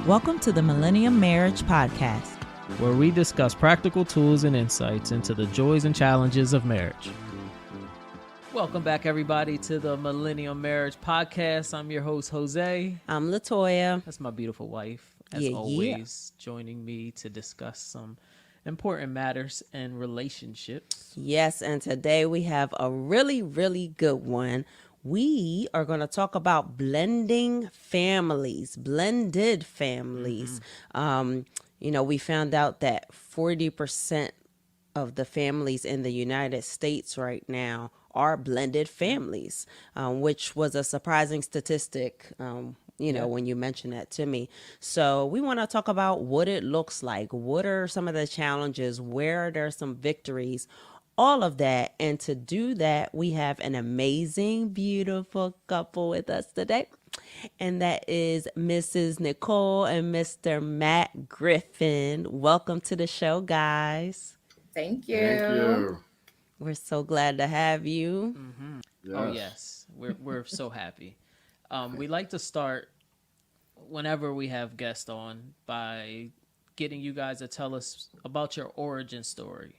Welcome to the Millennium Marriage Podcast, where we discuss practical tools and insights into the joys and challenges of marriage. Welcome back, everybody, to the Millennium Marriage Podcast. I'm your host, Jose. I'm Latoya. That's my beautiful wife, as always, joining me to discuss some important matters and relationships. Yes, and today we have a really, really good one. We are going to talk about blended families. We found out that 40% of the families in the United States right now are blended families, which was a surprising statistic, when you mentioned that to me. So we want to talk about what it looks like. What are some of the challenges? Where are there some victories? All of that. And to do that, we have an amazing, beautiful couple with us today. And that is Mrs. Nicole and Mr. Matt Griffin. Welcome to the show, guys. Thank you. Thank you. We're so glad to have you. Mm-hmm. Yes. Oh, yes. We're so happy. We like to start whenever we have guests on by getting you guys to tell us about your origin story.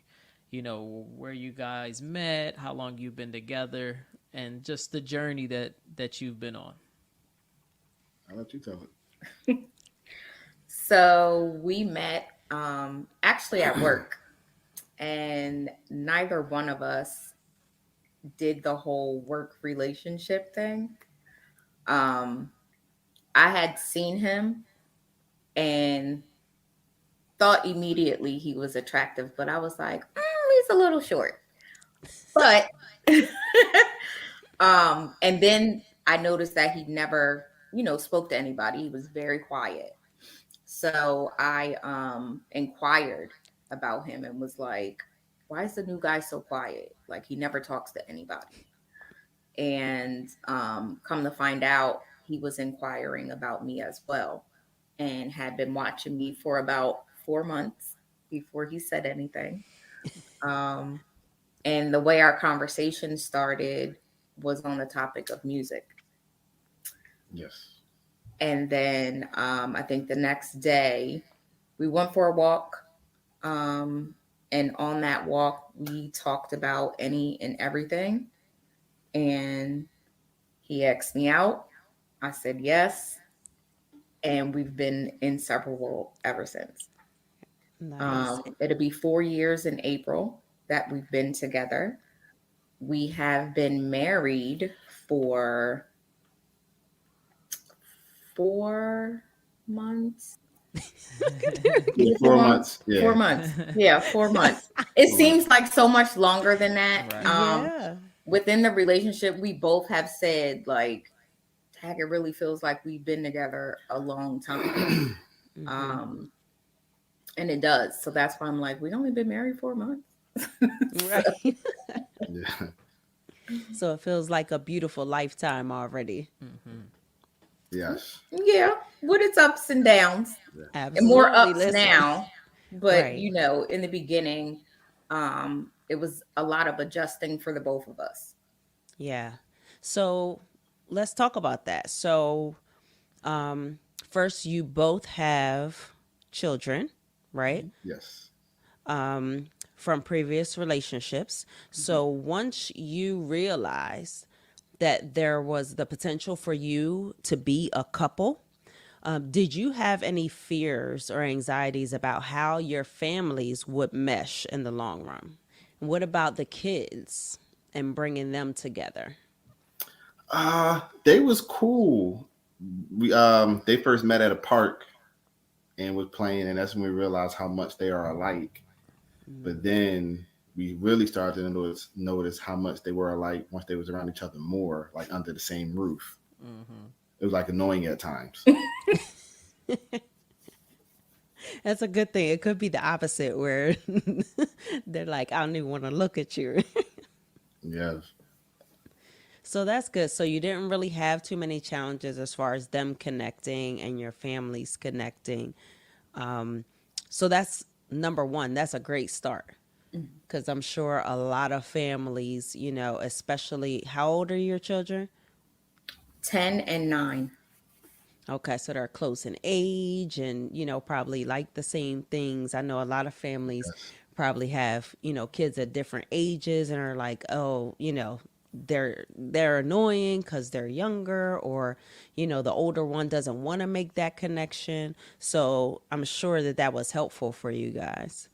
You know, where you guys met, how long you've been together, and just the journey that you've been on. I'll let you tell it. So we met actually at work, and neither one of us did the whole work relationship thing. I had seen him and thought immediately he was attractive, but I was like, he's a little short. But and then I noticed that he never, spoke to anybody. He was very quiet. So I inquired about him and was like, why is the new guy so quiet? Like, he never talks to anybody. And come to find out, he was inquiring about me as well and had been watching me for about 4 months before he said anything. And the way our conversation started was on the topic of music. Yes. And then I think the next day we went for a walk. And on that walk, we talked about any and everything. And he asked me out. I said yes. And we've been inseparable ever since. Nice. It'll be 4 years in April that we've been together. We have been married for 4 months. 4 months. Yeah. 4 months. Yeah, 4 months. It seems like so much longer than that. Right. Within the relationship, we both have said, like, it really feels like we've been together a long time. And it does. So that's why I'm like, we've only been married 4 months. Right. Yeah. So it feels like a beautiful lifetime already. Mm-hmm. Yes. Yeah, with its ups and downs. Absolutely. And more ups now. But, Right. in the beginning, it was a lot of adjusting for the both of us. Yeah. So let's talk about that. So first, you both have children, right? Yes. From previous relationships. So once you realized that there was the potential for you to be a couple, did you have any fears or anxieties about how your families would mesh in the long run? What about the kids and bringing them together? They was cool. We they first met at a park and was playing, and that's when we realized how much they are alike. But then we really started to notice how much they were alike once they was around each other more, like under the same roof. Mm-hmm. It was like annoying at times. That's a good thing. It could be the opposite where they're like, I don't even want to look at you. Yes. So that's good. So you didn't really have too many challenges as far as them connecting and your families connecting. So that's number one. That's a great start. Because I'm sure a lot of families, especially, how old are your children? 10 and 9. Okay, so they're close in age and, probably like the same things. I know a lot of families Yes. probably have, kids at different ages and are like, oh, they're annoying because they're younger, or, the older one doesn't want to make that connection. So I'm sure that that was helpful for you guys.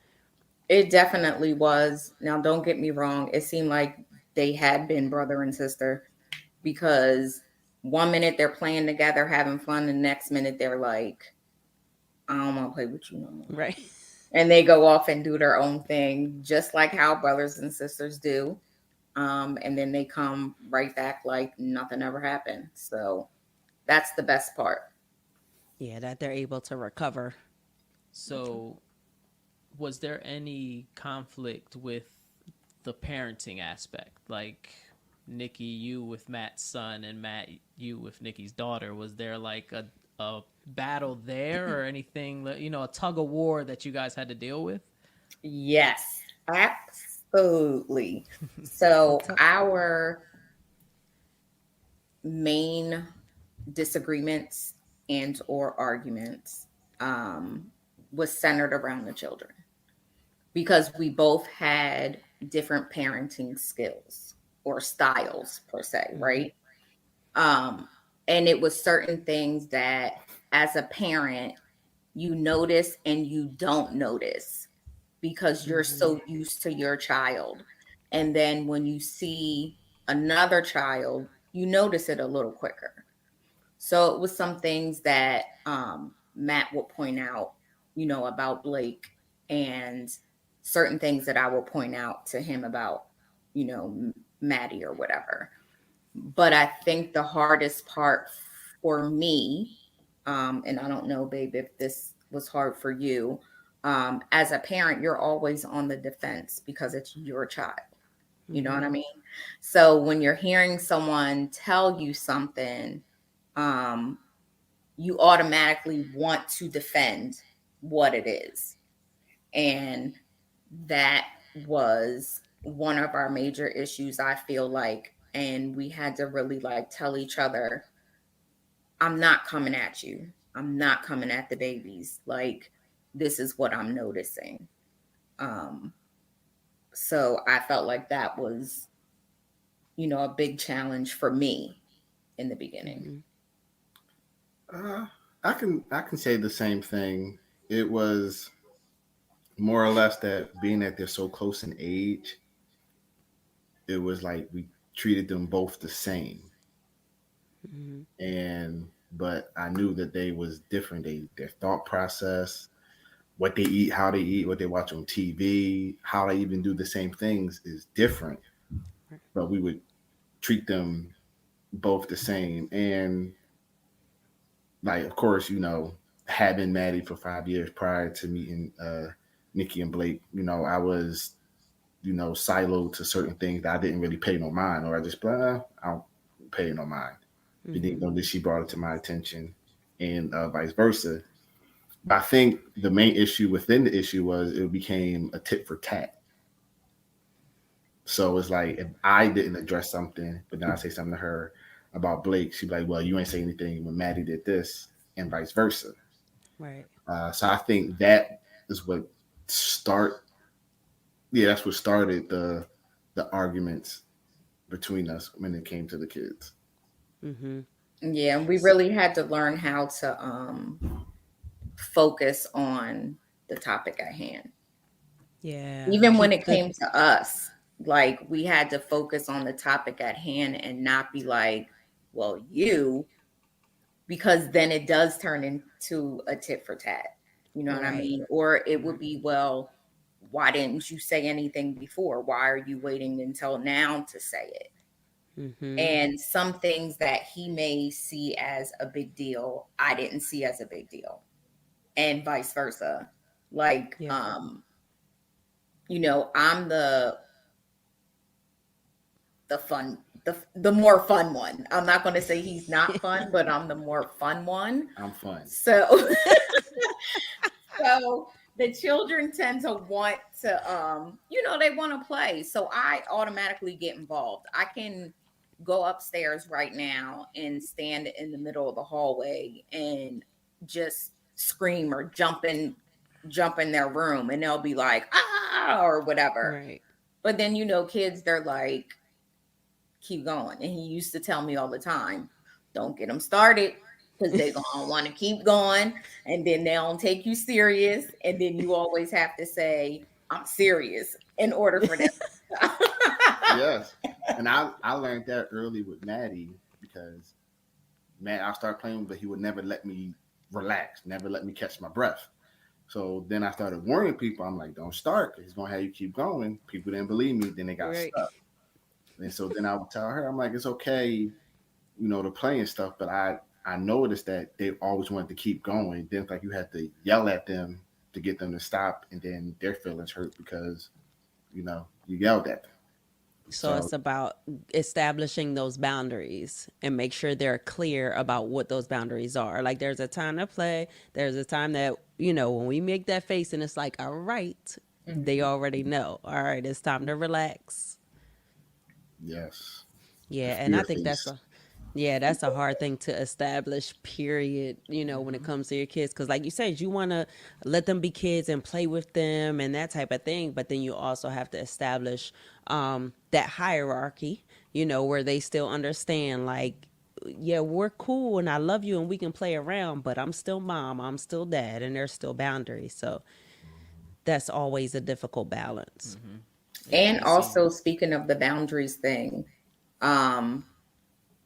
It definitely was. Now, don't get me wrong. It seemed like they had been brother and sister because one minute they're playing together, having fun, and the next minute they're like, I don't want to play with you no more. Right. And they go off and do their own thing, just like how brothers and sisters do. And then they come right back like nothing ever happened. So that's the best part. Yeah, that they're able to recover. So, was there any conflict with the parenting aspect? Like Nikki, you with Matt's son, and Matt, you with Nikki's daughter. Was there like a battle there, or anything, a tug of war that you guys had to deal with? Yes, absolutely. So our main disagreements and or arguments was centered around the children because we both had different parenting skills or styles per se, Mm-hmm. right? Um, and it was certain things that as a parent you notice and you don't notice because you're Mm-hmm. so used to your child. And then when you see another child, you notice it a little quicker. So it was some things that Matt would point out, about Blake, and certain things that I will point out to him about, Maddie or whatever. But I think the hardest part for me, and I don't know, babe, if this was hard for you, as a parent, you're always on the defense because it's your child. You know what Mm-hmm. I mean? So when you're hearing someone tell you something, um, you automatically want to defend what it is. And that was one of our major issues, I feel like. And we had to really like tell each other, I'm not coming at you. I'm not coming at the babies. Like, this is what I'm noticing. Um, so I felt like that was, a big challenge for me in the beginning. Mm-hmm. Uh, I can say the same thing. It was more or less that being that they're so close in age, it was like we treated them both the same. Mm-hmm. And but I knew that they was different. Their thought process, what they eat, how they eat, what they watch on TV, how they even do the same things is different. But we would treat them both the same. And like, of course, having Maddie for 5 years prior to meeting Nikki and Blake, I was, siloed to certain things that I didn't really pay no mind, or I just, I don't pay no mind. But then, Mm-hmm. that she brought it to my attention, and vice versa. But I think the main issue within the issue was it became a tit for tat. So it's like if I didn't address something, but then I say something to her about Blake, she'd be like, "Well, you ain't say anything when Maddie did this," and vice versa. Right. So I think that is what start. Yeah, that's what started the arguments between us when it came to the kids. Mm-hmm. Yeah, and we really had to learn how to focus on the topic at hand. Yeah. Even when Keep it the. came to us, like we had to focus on the topic at hand and not be like, well, because then it does turn into a tit for tat. You know what I Right. mean? Or it would Right. be, well, why didn't you say anything before? Why are you waiting until now to say it? Mm-hmm. And some things that he may see as a big deal, I didn't see as a big deal, and vice versa. Like, Yeah. I'm the fun, the more fun one. I'm not going to say he's not fun, but I'm the more fun one. I'm fun. So, so the children tend to want to, they want to play. So I automatically get involved. I can go upstairs right now and stand in the middle of the hallway and just scream or jump in their room, and they'll be like, ah, or whatever. Right. But then, kids, they're like, keep going. And he used to tell me all the time, don't get them started, because they're going to want to keep going. And then they don't take you serious. And then you always have to say, I'm serious, in order for them to stop. Yes. And I learned that early with Maddie, because Matt, I'll start playing, but he would never let me relax, never let me catch my breath. So then I started warning people. I'm like, don't start. He's going to have you keep going. People didn't believe me. Then they got Right. stuck. And so then I would tell her, I'm like, it's okay, to play and stuff. But I noticed that they always wanted to keep going. Then it's like you had to yell at them to get them to stop. And then their feelings hurt because, you yelled at them. So So it's about establishing those boundaries and make sure they're clear about what those boundaries are. Like there's a time to play, there's a time that, when we make that face and it's like, all right, they already know. All right, it's time to relax. yes, the Yeah, and I fear think face. that's a hard thing to establish, period, when it comes to your kids. Because, like you said, you want to let them be kids and play with them and that type of thing. But then you also have to establish that hierarchy, where they still understand, like, yeah, we're cool and I love you and we can play around, but I'm still mom, I'm still dad, and there's still boundaries. So that's always a difficult balance. Yeah, And we seen. also, speaking of the boundaries thing, um,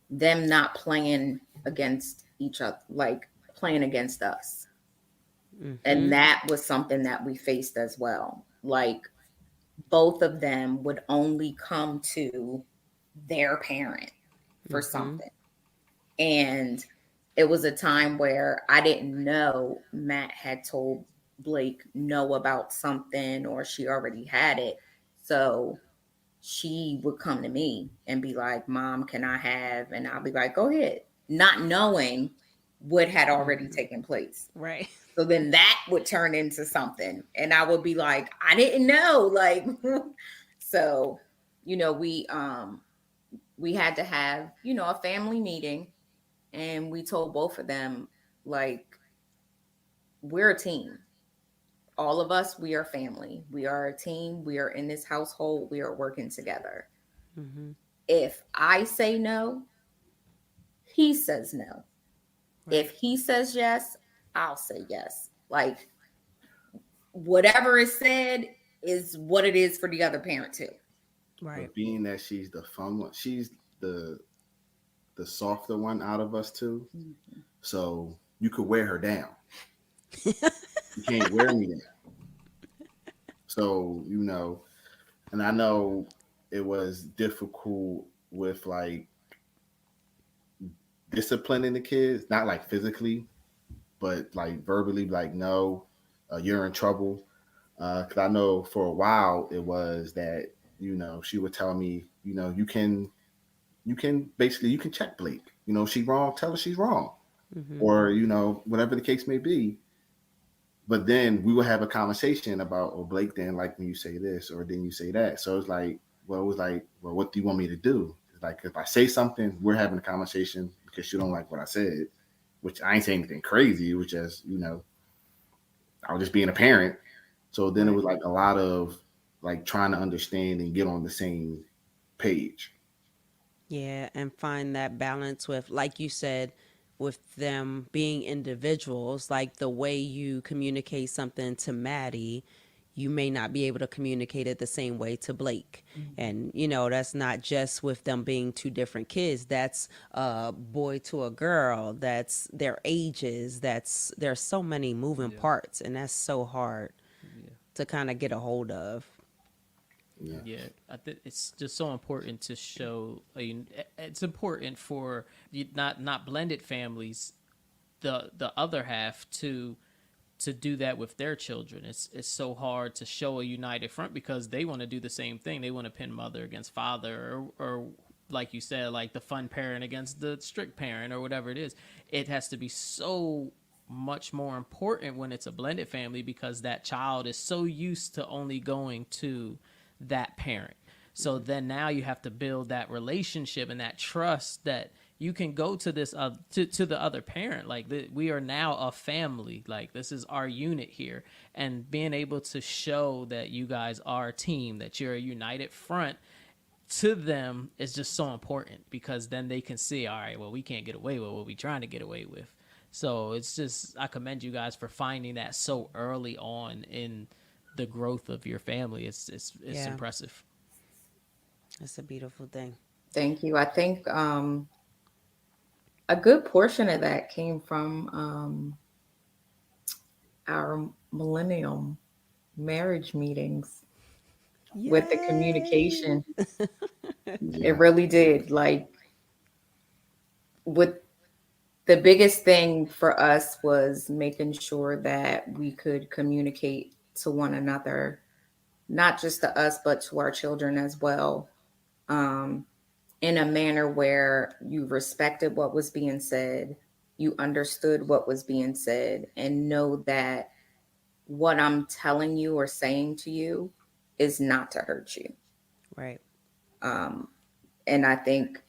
them not playing against each other, like playing against us. And Hmm. that was something that we faced as well. Like, both of them would only come to their parent for Hmm. something. And it was a time where I didn't know Matt had told Blake no about something, or she already had it. So she would come to me and be like, Mom, can I have? And I'll be like, go ahead, not knowing what had already taken place. Right. So then that would turn into something. And I would be like, I didn't know. Like, so, we had to have, a family meeting, and we told both of them, like, we're a team. All of us, we are family. We are a team. We are in this household. We are working together. Hmm. If I say no, he says no. If Right. he says yes, I'll say yes. Like, whatever is said is what it is for the other parent too. Right. But being that she's the fun one, she's the the softer one out of us two. Mhm. So you could wear her down. You can't wear me down. So, and I know it was difficult with like disciplining the kids, not like physically, but like verbally, like, no, you're in trouble. Because I know for a while it was that, she would tell me, you can basically, you can check Blake. She wrong, tell her she's wrong. Hmm. Or, whatever the case may be. But then we would have a conversation about, oh, Blake didn't like when you say this, or then you say that. So it's like, well, what do you want me to do? It's like, if I say something, we're having a conversation because you don't like what I said, which I ain't saying anything crazy. It was just, I was just being a parent. So then it Right. was like a lot of like trying to understand and get on the same page. Yeah, and find that balance with, like you said, with them being individuals, like the way you communicate something to Maddie, you may not be able to communicate it the same way to Blake. And, that's not just with them being two different kids. That's a boy to a girl. That's their ages. There's so many moving Yeah, parts, and that's so hard yeah, to kind of get a hold of. Yeah. yeah. I think it's just so important to show. It's important for not blended families, the other half to do that with their children. It's so hard to show a united front because they want to do the same thing. They want to pin mother against father, or like you said, like the fun parent against the strict parent, or whatever it is. It has to be so much more important when it's a blended family because that child is so used to only going to that parent. So then now you have to build that relationship and that trust that you can go to this to the other parent, like we are now a family, like this is our unit here, and being able to show that you guys are a team, that you're a united front to them is just so important, because then they can see, all right, well, we can't get away with what we're trying to get away with. So it's just, I commend you guys for finding that so early on in the growth of your family. It's Yeah, impressive. it's a beautiful thing. Thank you. I think a good portion of that came from our millennium marriage meetings with the Yay! communication. It Yeah. really did. Like, with the biggest thing for us was making sure that we could communicate to one another, not just to us, but to our children as well, um, in a manner where you respected what was being said, you understood what was being said, and know that what I'm telling you or saying to you is not to hurt you. Right. Um, and I think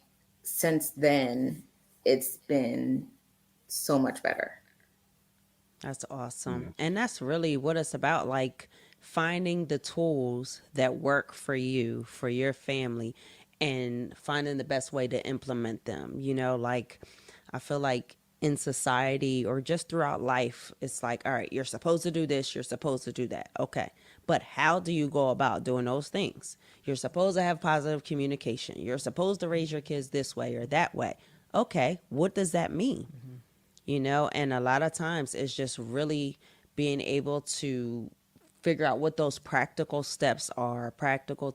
since then, it's been so much better. That's Yeah. awesome. And that's really what it's about, like finding the tools that work for you, for your family, and finding the best way to implement them. Like I feel like in society or just throughout life, it's like, all right, you're supposed to do this, you're supposed to do that. Okay. But how do you go about doing those things? You're supposed to have positive communication. You're supposed to raise your kids this way or that way. Okay. What does that mean? And a lot of times it's just really being able to figure out what those practical steps are, practical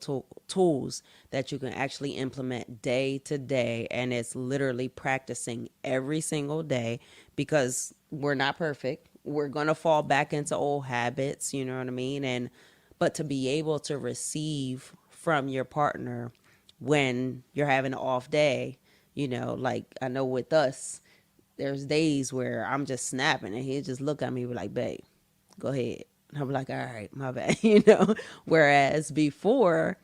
tools that you can actually implement day to day. And it's literally practicing every single day, because we're not perfect. We're going to fall back into old habits, you know what I mean? But to be able to receive from your partner when you're having an off day, like I know with us, there's days where I'm just snapping and he'll just look at me and be like, babe, go ahead. And I'm like, all right, my bad, Whereas before,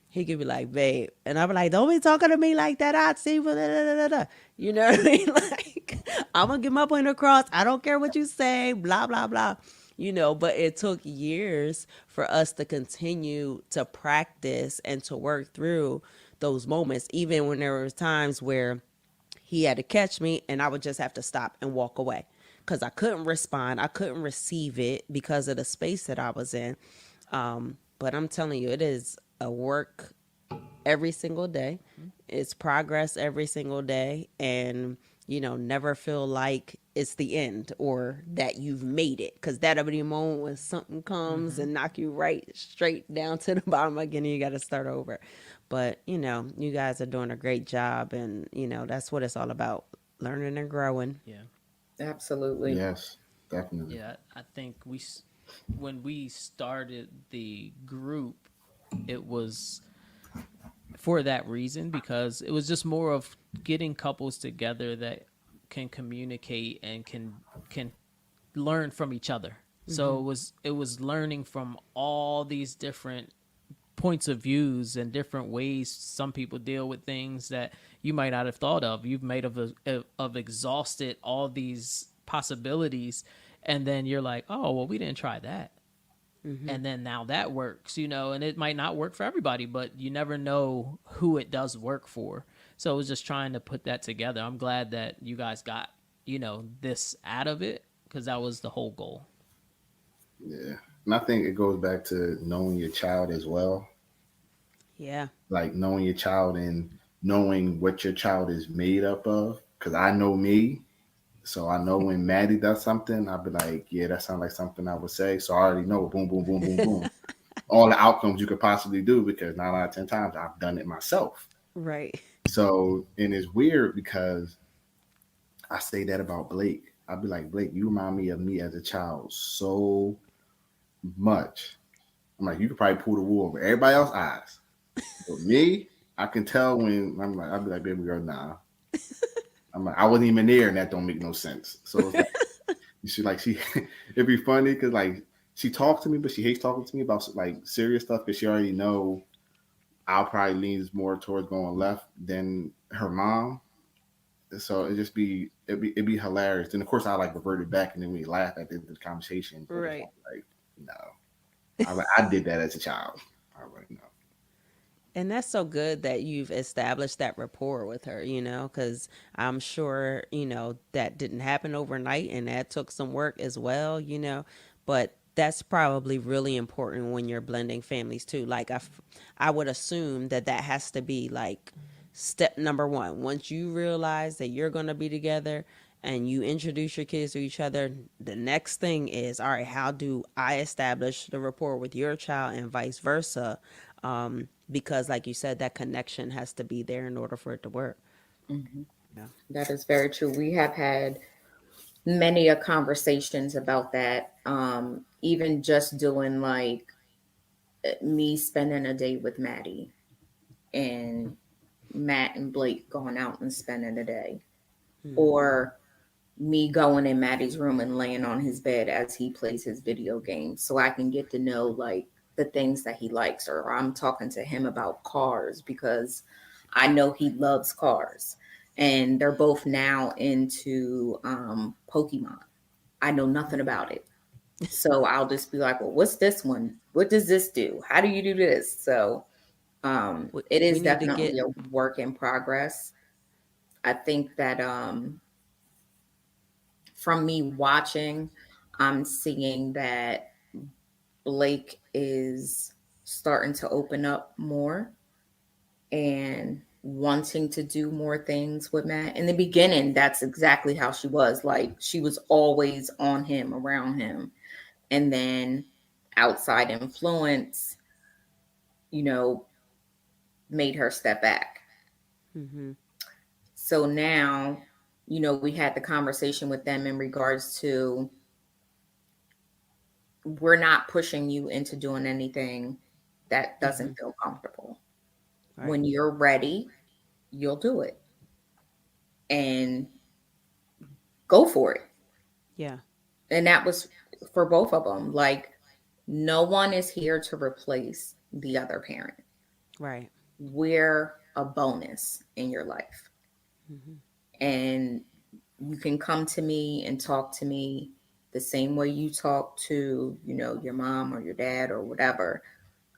he could be like, babe. And I'm like, don't be talking to me like that. I see. Da, da, da, da. You know what I mean? Like, I'm going to get my point across. I don't care what you say, blah, blah, blah. But it took years for us to continue to practice and to work through those moments, even when there was times where he had to catch me and I would just have to stop and walk away because I couldn't respond. I couldn't receive it because of the space that I was in. But I'm telling you, it is a work every single day. It's progress every single day. And, never feel like it's the end or that you've made it. Because that'll be the moment when something comes Mm-hmm. and knock you right straight down to the bottom again and you got to start over. But, you guys are doing a great job. And, that's what it's all about, learning and growing. Yeah. Absolutely. Yes, definitely. Yeah, I think when we started the group, it was for that reason, because it was just more of getting couples together that can communicate and can learn from each other. So it was learning from all these different points of views and different ways some people deal with things that you might not have thought of. You've made of exhausted all these possibilities, and then you're like, oh well, we didn't try that. And then now that works, and it might not work for everybody, but you never know who it does work for. So it was just trying to put that together. I'm glad that you guys got, this out of it, because that was the whole goal. Yeah. And I think it goes back to knowing your child as well. Yeah. Like knowing your child and knowing what your child is made up of. Because I know me. So I know when Maddie does something, I'll be like, yeah, that sounds like something I would say. So I already know boom, boom, boom, boom, boom. All the outcomes you could possibly do because 9 out of 10 times I've done it myself. Right. So, and it's weird because I say that about Blake. I'll be like, Blake, you remind me of me as a child so much. I'm like, you could probably pull the wool over everybody else's eyes. But me, I can tell when I'm like, I'll be like, baby girl, nah. I'm like, I wasn't even there and that don't make no sense. So it's like, it'd be funny because like she talks to me, but she hates talking to me about like serious stuff because she already know I'll probably lean more towards going left than her mom. So it'd be hilarious. And of course, I like reverted back, and then we laugh at the end of the conversation. But it's Right. like, no, I did that as a child. I was like, no. And that's so good that you've established that rapport with her, because I'm sure, that didn't happen overnight and that took some work as well, but that's probably really important when you're blending families too. Like, I would assume that that has to be like step number one. Once you realize that you're going to be together and you introduce your kids to each other, the next thing is, all right, how do I establish the rapport with your child and vice versa? Because, like you said, that connection has to be there in order for it to work. Mhm. Yeah. That is very true. We have had many a conversations about that. Even just doing like me spending a day with Maddie and Matt and Blake going out and spending a day, Mm-hmm. or me going in Maddie's room and laying on his bed as he plays his video games so I can get to know like the things that he likes, or I'm talking to him about cars because I know he loves cars. And they're both now into Pokemon. I know nothing about it. So I'll just be like, well, what's this one? What does this do? How do you do this? So it We is need to definitely get. a work in progress. I think that from me watching, I'm seeing that Blake is starting to open up more and wanting to do more things with Matt. In the beginning, that's exactly how she was. Like she was always on him, around him. And then outside influence, you know, made her step back. Mm-hmm. So now, we had the conversation with them in regards to we're not pushing you into doing anything that Mm-hmm. doesn't feel comfortable. Right. When you're ready, you'll do it and go for it. Yeah. And that was for both of them. Like, no one is here to replace the other parent. Right. We're a bonus in your life. Mm-hmm. And you can come to me and talk to me the same way you talk to, your mom or your dad or whatever.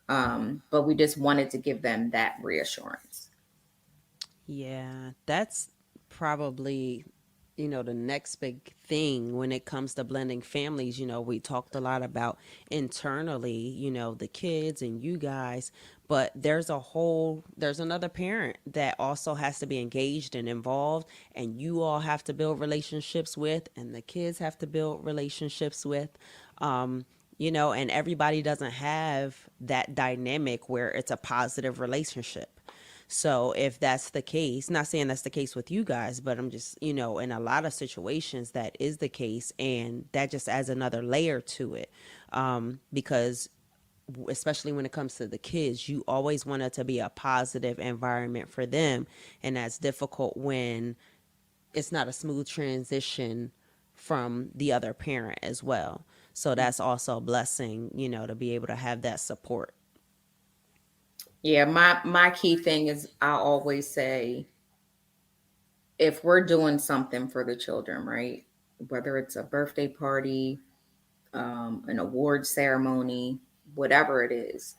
But we just wanted to give them that reassurance. Yeah, that's probably, the next big thing when it comes to blending families. We talked a lot about internally, the kids and you guys, but there's another parent that also has to be engaged and involved, and you all have to build relationships with, and the kids have to build relationships with. And everybody doesn't have that dynamic where it's a positive relationship. So if that's the case, not saying that's the case with you guys, but I'm just, in a lot of situations that is the case, and that just adds another layer to it. Because especially when it comes to the kids, you always want it to be a positive environment for them, and that's difficult when it's not a smooth transition from the other parent as well. So that's also a blessing, to be able to have that support. Yeah, my key thing is I always say if we're doing something for the children, right? Whether it's a birthday party, an award ceremony, whatever it is,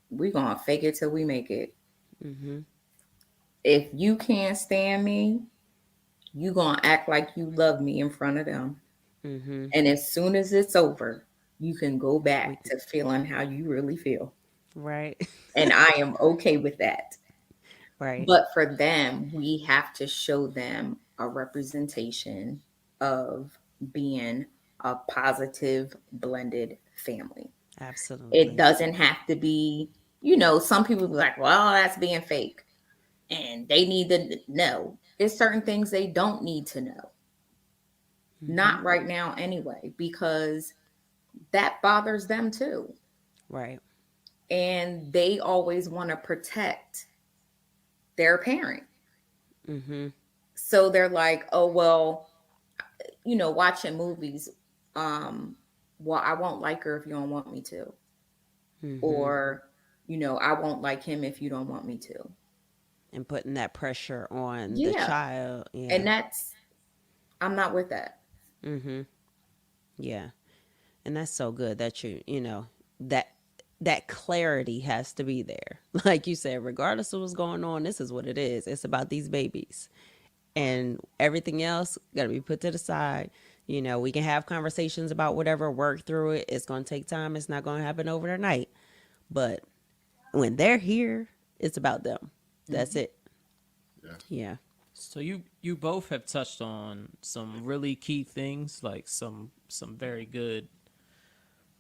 we're gonna fake it till we make it. Mm-hmm. If you can't stand me, you gonna act like you love me in front of them. Mm-hmm. And as soon as it's over, you can go We back can, to feeling how you really feel. right. And I am okay with that. Right. But for them, we have to show them a representation of being a positive blended family. It Absolutely. doesn't have to be, some people be like, well, that's being fake. And they need to know. There's certain things they don't need to know. Mm-hmm. Not right now, anyway, because that bothers them too. Right. And they always want to protect their parent. Mm-hmm. So they're like, oh, well, watching movies, um, well, I won't like her if you don't want me to. Mm-hmm. Or I won't like him if you don't want me to. And putting that pressure on the Yeah. child. And Yeah. I'm not with that. Mm-hmm. Yeah. And that's so good that that that clarity has to be there. Like you said, regardless of what's going on, this is what it is. It's about these babies. And everything else got to be put to the side. We can have conversations about whatever, work through it. It's going to take time. It's not going to happen overnight. But when they're here, it's about them. That's Mhm. it. Yes. Yeah. So you both have touched on some really key things, like some very good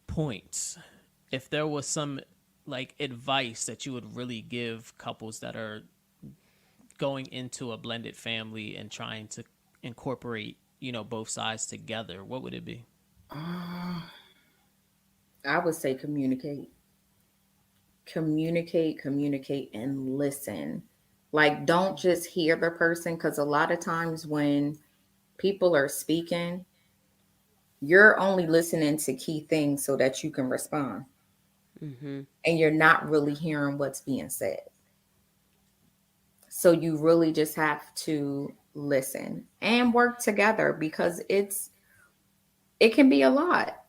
points. If there was some like advice that you would really give couples that are going into a blended family and trying to incorporate, both sides together, what would it be? Uh, I would say communicate. Communicate, communicate, and listen. Like, don't just hear the person, because a lot of times when people are speaking, you're only listening to key things so that you can respond, Mm-hmm. and you're not really hearing what's being said. So you really just have to listen and work together, because it can be a lot.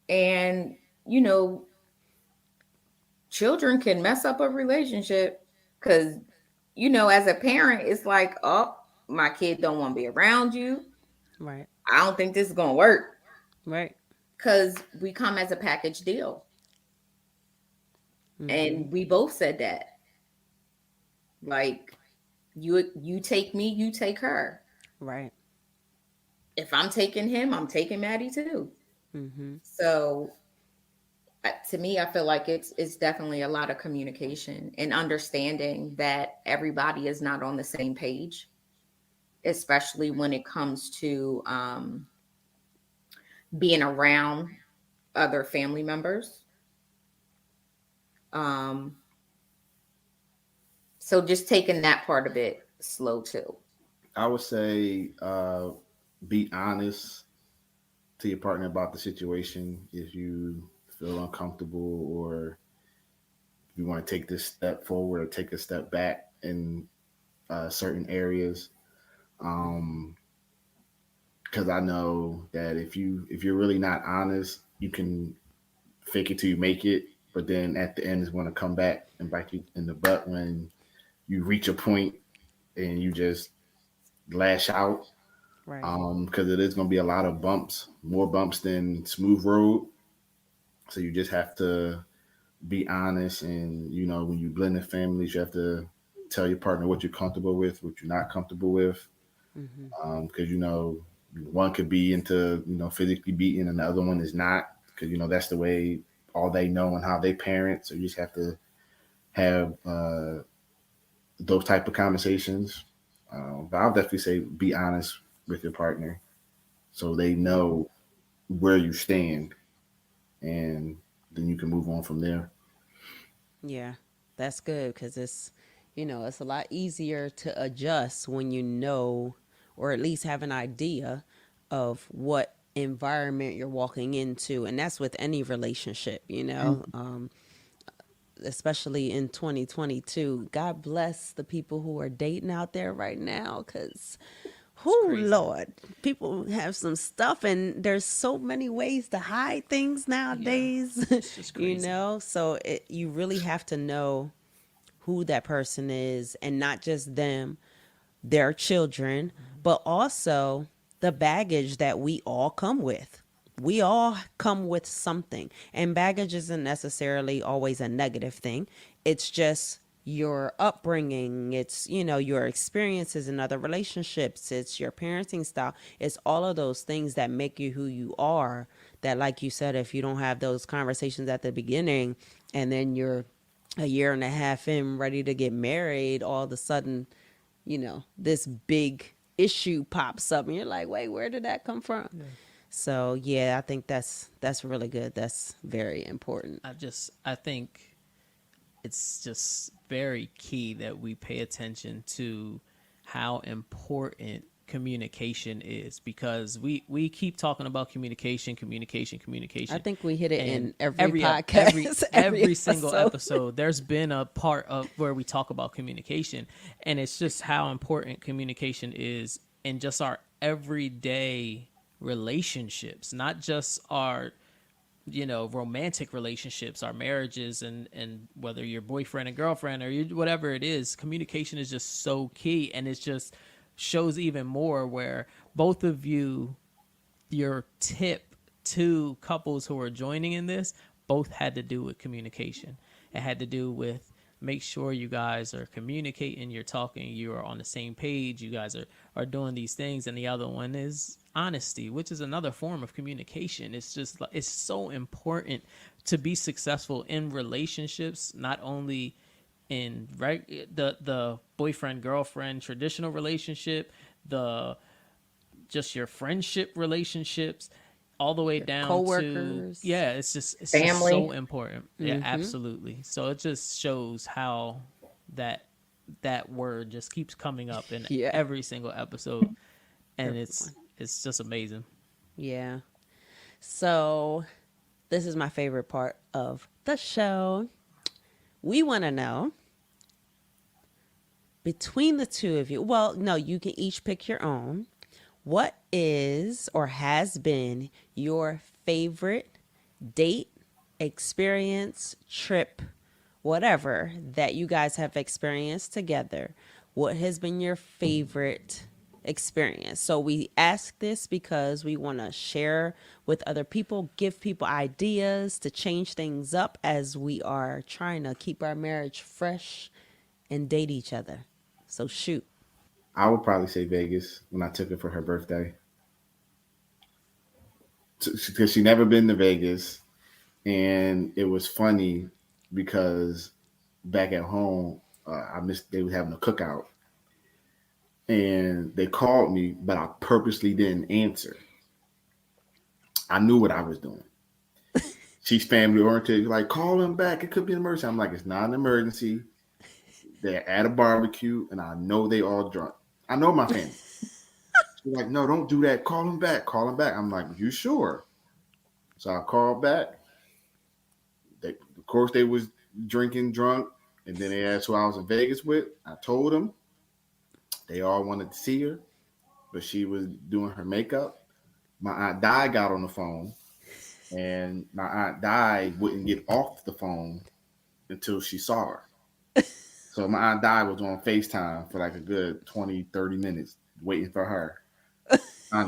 And you know, children can mess up a relationship, because as a parent, it's like, oh, my kid don't want to be around you. Right. I don't think this is gonna work, Right. because we come as a package deal. Mm-hmm. And we both said that, like, you take me, you take her. Right. If I'm taking him, I'm taking Maddie too. Mm-hmm. So to me, I feel like it's definitely a lot of communication and understanding that everybody is not on the same page, especially when it comes to being around other family members. Um, so just taking that part of it slow too. I would say be honest to your partner about the situation. If you feel uncomfortable or you want to take this step forward or take a step back in certain areas, um, because I know that if you're really not honest, you can fake it till you make it, but then at the end is going to come back and bite you in the butt when you reach a point and you just lash out. Right. Because it is going to be a lot of bumps, more bumps than smooth road. So you just have to be honest, and when you blend the families, you have to tell your partner what you're comfortable with, what you're not comfortable with, Mm-hmm. because one could be into physically beating and the other one is not, because that's the way all they know and how they parent. So you just have to have those type of conversations. But I'll definitely say be honest with your partner so they Yeah. know where you stand, and then you can move on from there. Yeah. That's good because it's a lot easier to adjust when or at least have an idea of what environment you're walking into. And that's with any relationship. Especially in 2022. God bless the people who are dating out there right now because, It's oh, crazy. Lord, people have some stuff and there's so many ways to hide things Yeah, nowadays, it's just crazy. So you really have to know who that person is and not just them, their children, but also the baggage that we all come with. We all come with something, and baggage isn't necessarily always a negative thing. It's just your upbringing, it's your experiences in other relationships, it's your parenting style, it's all of those things that make you who you are. That, like you said, if you don't have those conversations at the beginning and then you're a year and a half in ready to get married, all of a sudden this big issue pops up and you're like, wait, where did that come from? Yeah. So yeah, I think that's really good. That's very important. I think it's just very key that we pay attention to how important communication is, because we keep talking about I communication, think we hit it and in every every podcast, every single episode. episode there's been a part of where we talk about communication, and it's just how important communication is in just our everyday relationships, not just our romantic relationships, our marriages, and whether you're boyfriend and girlfriend or whatever it is. Communication is just so key, and it just shows even more where both of you, your tip to couples who are joining in this, both had to do with communication. It had to do with make sure you guys are communicating, you're talking, you are on the same page, you guys are doing these things. And the other one is honesty, which is another form of communication. It's just it's so important to be successful in relationships, not only in the boyfriend girlfriend traditional relationship, the just your friendship relationships, all the way down to Coworkers. it's just so Family. important. Yeah, absolutely. So it just shows how that that word just keeps coming up in Yeah. every single episode, and Everyone. it's just amazing. Yeah. So this is my favorite part of the show. We want to know between the two of you. Well, no, you can each pick your own. What is or has been your favorite date, experience, trip, whatever that you guys have experienced together? What has been your favorite experience? So we ask this because we want to share with other people, give people ideas to change things up as we are trying to keep our marriage fresh and date each other. So shoot. I would probably say Vegas when I took her for her birthday because she never been to Vegas, and it was funny because back at home, I missed they were having a cookout, and they called me, but I purposely didn't answer. I knew what I was doing. She's family oriented, like call them back. It could be an emergency. I'm like, it's not an emergency. They're at a barbecue, and I know they all drunk. I know my family. She's like, no, don't do that. Call them back. Call them back. I'm like, you sure? So I called back. Of course, they was drinking drunk, and then they asked who I was in Vegas with. I told them. They all wanted to see her, but she was doing her makeup. My aunt Di got on the phone, and my aunt Di wouldn't get off the phone until she saw her. So my aunt Di was on FaceTime for like a good 20, 30 minutes waiting for her.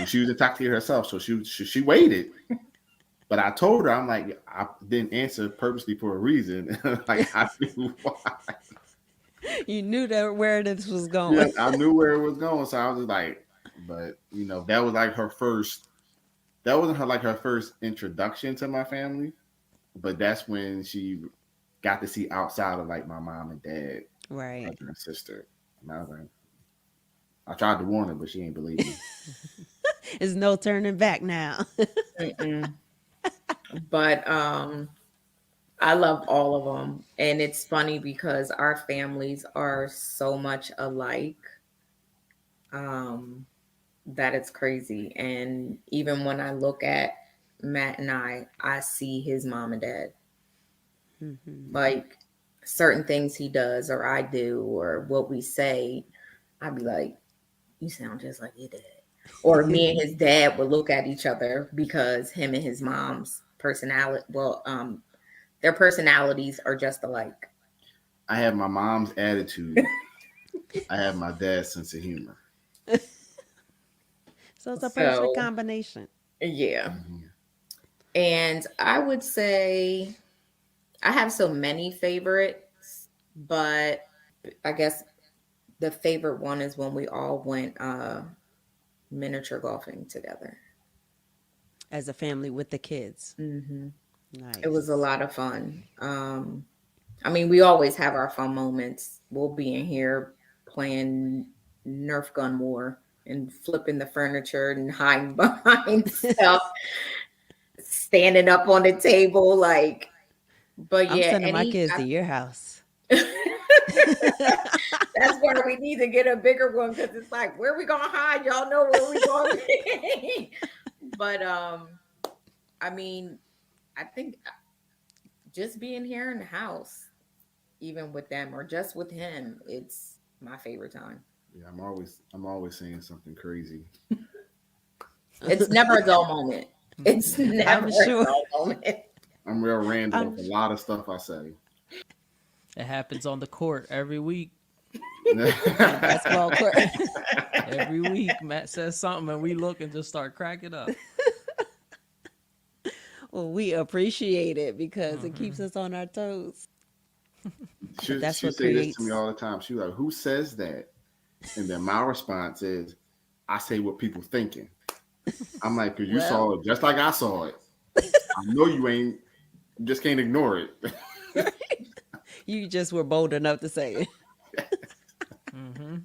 She was intoxicated herself, so she waited. But I told her, I'm like, I didn't answer purposely for a reason. Like I knew why. You knew that where this was Yeah, going. I knew where it was going, so I was just like, but that was like her first. That wasn't her first introduction to my family, but that's when she got to see outside of like my mom and dad, Right. brother and sister. And I was like, I tried to warn her, but she ain't believe me. There's no turning back now. Mm-mm. But I love all of them, and it's funny because our families are so much alike, um, that it's crazy. And even when I look at Matt and I see his mom and dad. Like certain things he does or I do or what we say, I'd be like, "You sound just like your dad." Or me and his dad would look at each other because him and his mom's personality, their personalities are just alike. I have my mom's attitude. I have my dad's sense of humor. So it's a perfect So combination. yeah. Mhm. And I would say I have so many favorites, but I guess the favorite one is when we all went miniature golfing together. As a family with the kids. Hmm. It was a Nice. lot of fun. I mean, we always have our fun moments. We'll be in here playing Nerf gun war and flipping the furniture and hiding behind stuff, standing up on the table, like. But I'm yeah, sending my kids to your house. that's That's why we need to get a bigger one because it's like, where we gonna hide? Y'all know where we going. But I mean, I think just being here in the house, even with them or just with him, it's my favorite time. Yeah, I'm always saying something crazy. It's never a dull moment. It's never I'm a sure. dull moment. I'm real random I'm with a lot of stuff I say. It happens on the court every week. on the basketball court. Every week, Matt says something, and we look and just start cracking up. Well, we appreciate it because it keeps us on our toes. But she that's she what say this to me creates. all the time. She like, "Who says that?" And then my response is, "I say what people thinking." I'm like, "Cause you Well, saw it just like I saw it. I know you ain't. You just can't ignore it." you just were bold enough to say it. Hmm.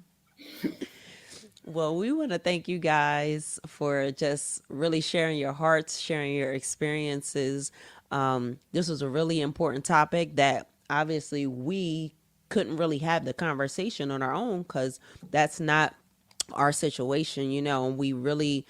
Well, we want to thank you guys for just really sharing your hearts, sharing your experiences. This was a really important topic that obviously we couldn't really have the conversation on our own because that's not our situation, and we really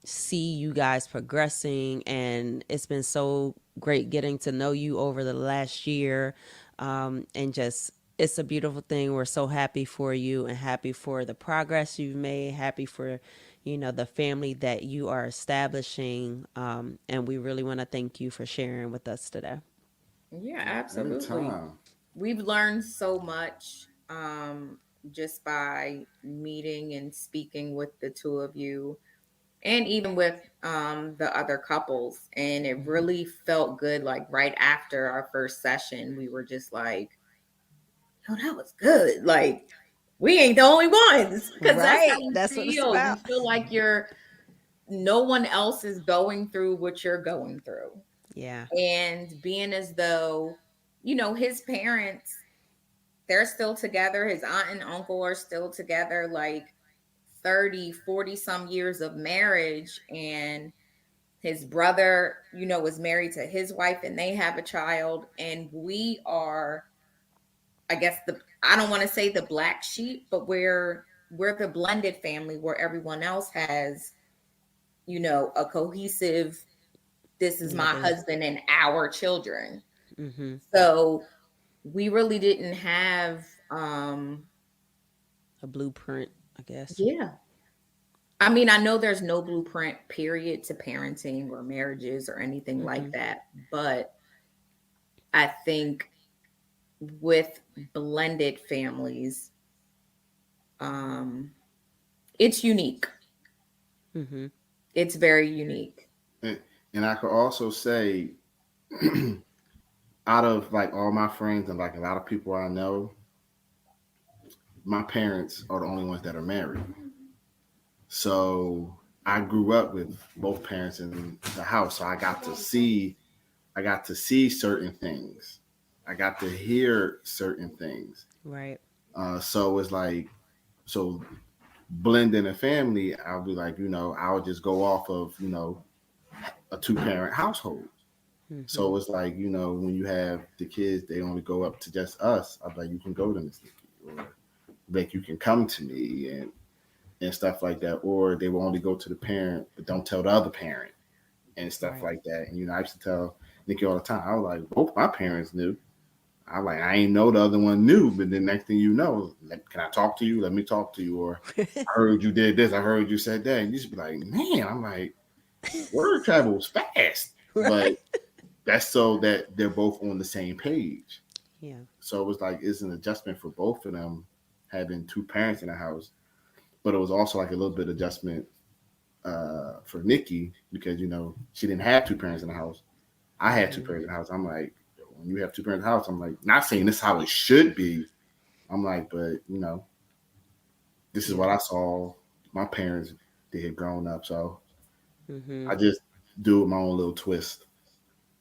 see you guys progressing, and it's been so great getting to know you over the last year, and just it's a beautiful thing. We're so happy for you and happy for the progress you've made, happy for the family that you are establishing, and we really want to thank you for sharing with us today. Yeah, absolutely. Anytime. We've learned so much just by meeting and speaking with the two of you and even with the other couples. And it really felt good. Like right after our first session, we were just like, yo, that was good. Like, we ain't the only ones because that's how Right, you that's what it's feel. You about. feel like no one else is going through what you're going through. Yeah. And being as though, his parents, they're still together. His aunt and uncle are still together, like 30, 40 some years of marriage. And his brother, was married to his wife and they have a child. And we are, I guess, I don't want to say the black sheep, but we're the blended family where everyone else has, a cohesive, this is Yeah, my they. husband and our children. Mm-hmm. So we really didn't have A blueprint, I guess. yeah. I mean, I know there's no blueprint period to parenting or marriages or anything like Mm-hmm. that, but I think with blended families, um it's unique. Mm-hmm. It's very unique. And, and I could also say, out of like all my friends and like a lot of people I know, my parents are the only ones that are married. So I grew up with both parents in the house, so I got to see certain things. I got to hear certain things. Right. So it's like, so blending a family, I'll be like, I'll just go off of, a two-parent household. Mm-hmm. So it's like, when you have the kids, they only go up to just us. I'm like, you can go to Miss Nikki, or like you can come to me and stuff like that. Or they will only go to the parent, but don't tell the other parent and stuff Right. like that. And I used to tell Nikki all the time, I was like, both my parents knew. I ain't know the other one knew, but the next thing you know, can I talk to you? Let me talk to you. Or I heard you did this. I heard you said that. And you just be like, man, I'm like, word travels fast. But Right. that's so that they're both on the same page. Yeah. So it was like it's an adjustment for both of them having two parents in the house. But it was also like a little bit adjustment for Nikki because she didn't have two parents in the house. I had two Mm-hmm. parents in the house. I'm like, when you have two parents in the house, I'm like, not saying this is how it should be. I'm like, but this is what Yeah. I saw my parents did growing up. So Mm-hmm. I just do my own little twist.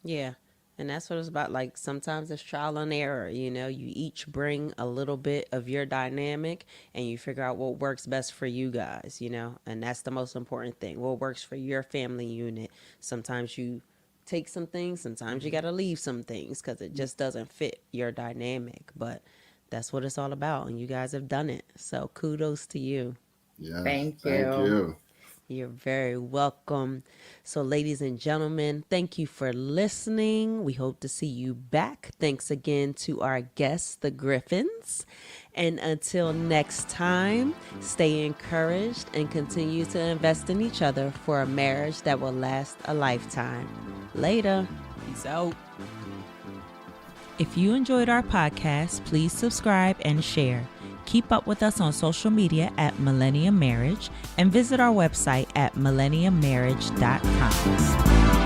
Yeah. And that's what it's about. Like sometimes it's trial and error. You each bring a little bit of your dynamic and you figure out what works best for you guys. And that's the most important thing. What works for your family unit. Sometimes you take some things, sometimes you got to leave some things because it just doesn't fit your dynamic. But that's what it's all about. And you guys have done it. So kudos to you. Yes, Thank thank you. you. You're very welcome. So, ladies and gentlemen, thank you for listening. We hope to see you back. Thanks again to our guests, the Griffins. And until next time, stay encouraged and continue to invest in each other for a marriage that will last a lifetime. Later. Peace out. If you enjoyed our podcast, please subscribe and share. Keep up with us on social media at Millennium Marriage and visit our website at millenniummarriage.com.